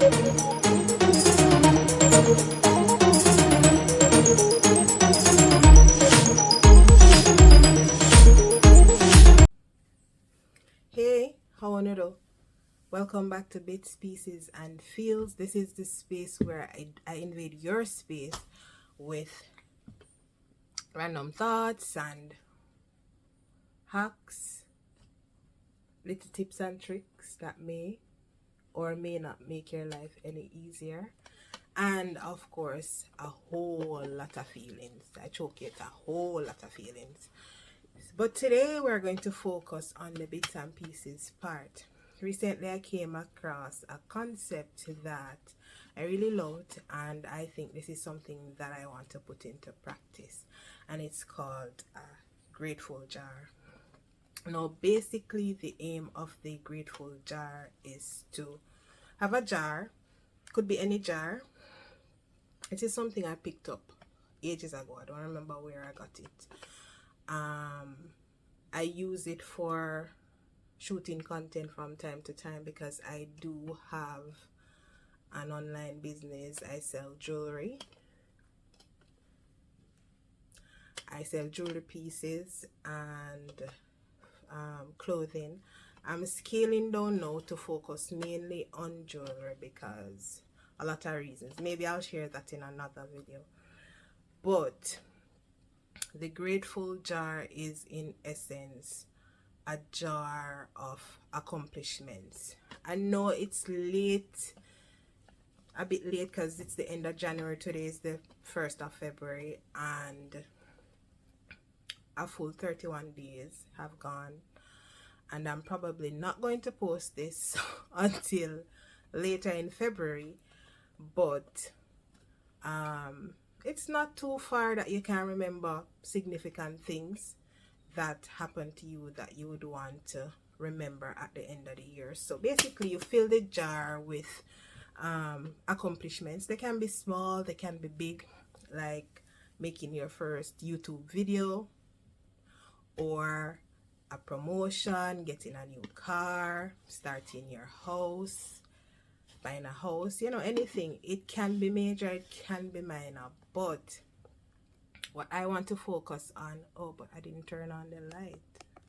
Hey, how are you? Welcome back to Bits, Pieces, and Feels. This is the space where I invade your space with random thoughts and hacks, little tips and tricks that may or may not make your life any easier. And of course, a whole lot of feelings. I choke it, a whole lot of feelings. But today we're going to focus on the bits and pieces part. Recently I came across a concept that I really loved, and I think this is something that I want to put into practice, and it's called a grateful jar. Now basically the aim of the grateful jar is to have a jar, could be any jar. It is something I picked up ages ago. I don't remember where I got it. I use it for shooting content from time to time because I do have an online business. I sell jewelry. I sell jewelry pieces and clothing. I'm scaling down now to focus mainly on jewelry because a lot of reasons. Maybe I'll share that in another video. But the grateful jar is in essence a jar of accomplishments. I know it's late, a bit late because it's the end of January. Today is the 1st of February and a full 31 days have gone, and I'm probably not going to post this until later in February, but it's not too far that you can remember significant things that happened to you that you would want to remember at the end of the year. So basically you fill the jar with accomplishments. They can be small, they can be big, like making your first YouTube video, or a promotion, getting a new car, starting your house, buying a house, anything. It can be major, it can be minor, but what I want to focus on, but I didn't turn on the light.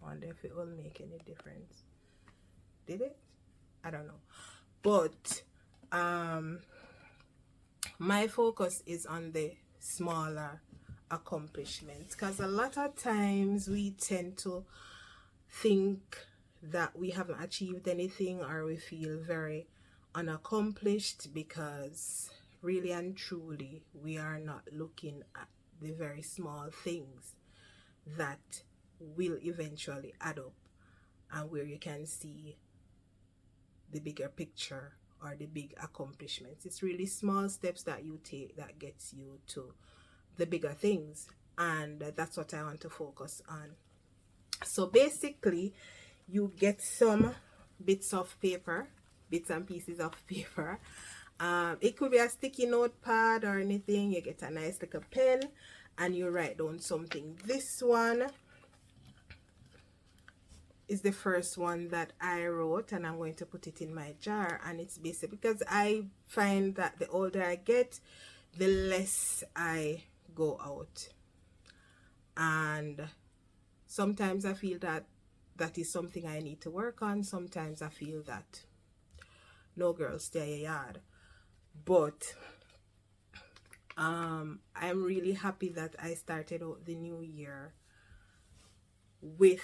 I wonder if it will make any difference. Did it? I don't know. But my focus is on the smaller accomplishments, because a lot of times we tend to think that we haven't achieved anything, or we feel very unaccomplished because really and truly we are not looking at the very small things that will eventually add up, and where you can see the bigger picture or the big accomplishments. It's really small steps that you take that gets you to the bigger things, and that's what I want to focus on. So basically you get some bits and pieces of paper. It could be a sticky notepad or anything. You get a nice little pen and you write down something. This one is the first one that I wrote, and I'm going to put it in my jar. And it's basic because I find that the older I get, the less I go out, and sometimes I feel that that is something I need to work on. Sometimes I feel that no, girl, stay in your yard. But I'm really happy that I started out the new year with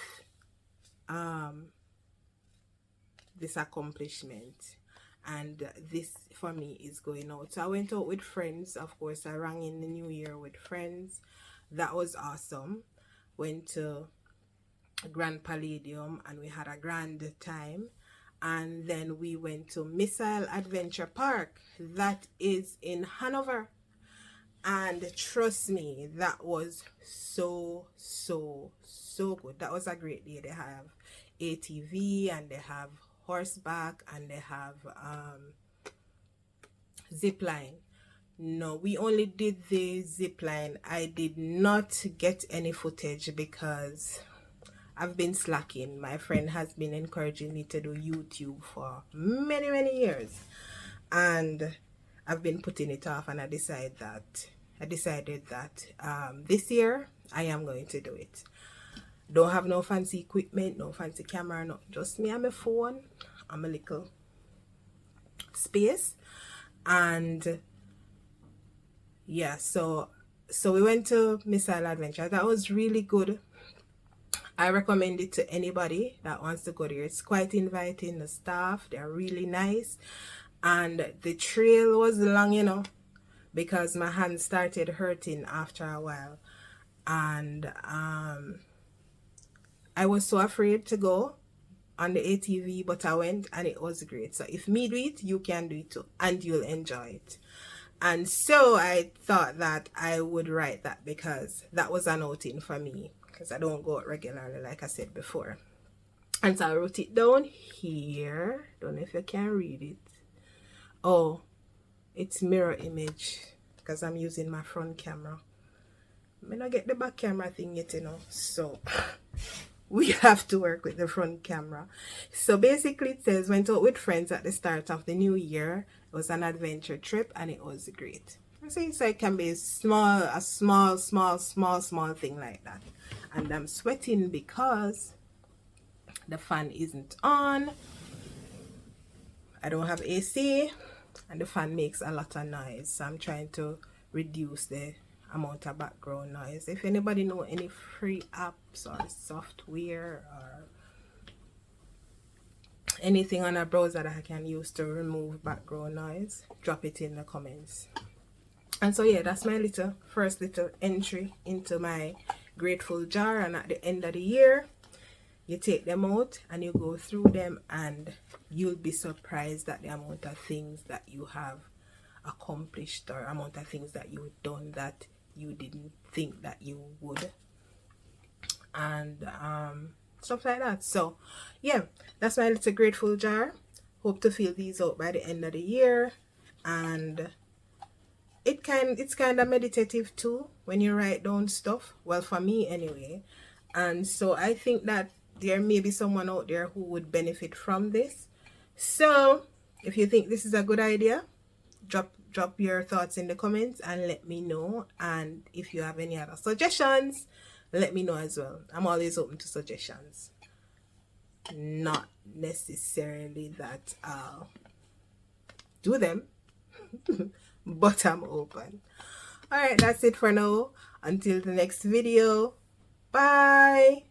this accomplishment, and this for me is going out. So I went out with friends. Of course, I rang in the new year with friends. That was awesome. Went to Grand Palladium and we had a grand time. And then we went to Missile Adventure Park, that is in Hanover, and trust me, that was so good. That was a great day. They have ATV and they have horseback and they have zip line. No, we only did the zip line. I did not get any footage because I've been slacking. My friend has been encouraging me to do YouTube for many years, and I've been putting it off, and I decided that this year I am going to do it. Don't have no fancy equipment, no fancy camera, no, just me and my phone and my little space. And yeah, so we went to Missile Adventure. That was really good. I recommend it to anybody that wants to go there. It's quite inviting. The staff, they're really nice, and the trail was long, you know, because my hands started hurting after a while, and I was so afraid to go on the ATV, but I went and it was great. So if me do it, you can do it too, and you'll enjoy it. And so I thought that I would write that, because that was an outing for me, because I don't go out regularly, like I said before. And so I wrote it down here. Don't know if you can read it. Oh, it's mirror image, because I'm using my front camera. I may not get the back camera thing yet, you know, so we have to work with the front camera. So basically it says, went out with friends at the start of the new year. It was an adventure trip and it was great. So it can be a small thing like that. And I'm sweating because the fan isn't on. I don't have AC and the fan makes a lot of noise. So I'm trying to reduce the amount of background noise. If anybody know any free apps or software or anything on a browser that I can use to remove background noise, drop it in the comments. And so yeah, that's my first little entry into my grateful jar. And at the end of the year, you take them out and you go through them, and you'll be surprised at the amount of things that you have accomplished, or amount of things that you've done that you didn't think that you would, and stuff like that. So yeah, that's my little grateful jar. Hope to fill these out by the end of the year. And it's kind of meditative too when you write down stuff, well, for me anyway. And so I think that there may be someone out there who would benefit from this. So if you think this is a good idea, drop your thoughts in the comments and let me know. And if you have any other suggestions, let me know as well. I'm always open to suggestions. Not necessarily that I'll do them, but I'm open. Alright, that's it for now. Until the next video. Bye.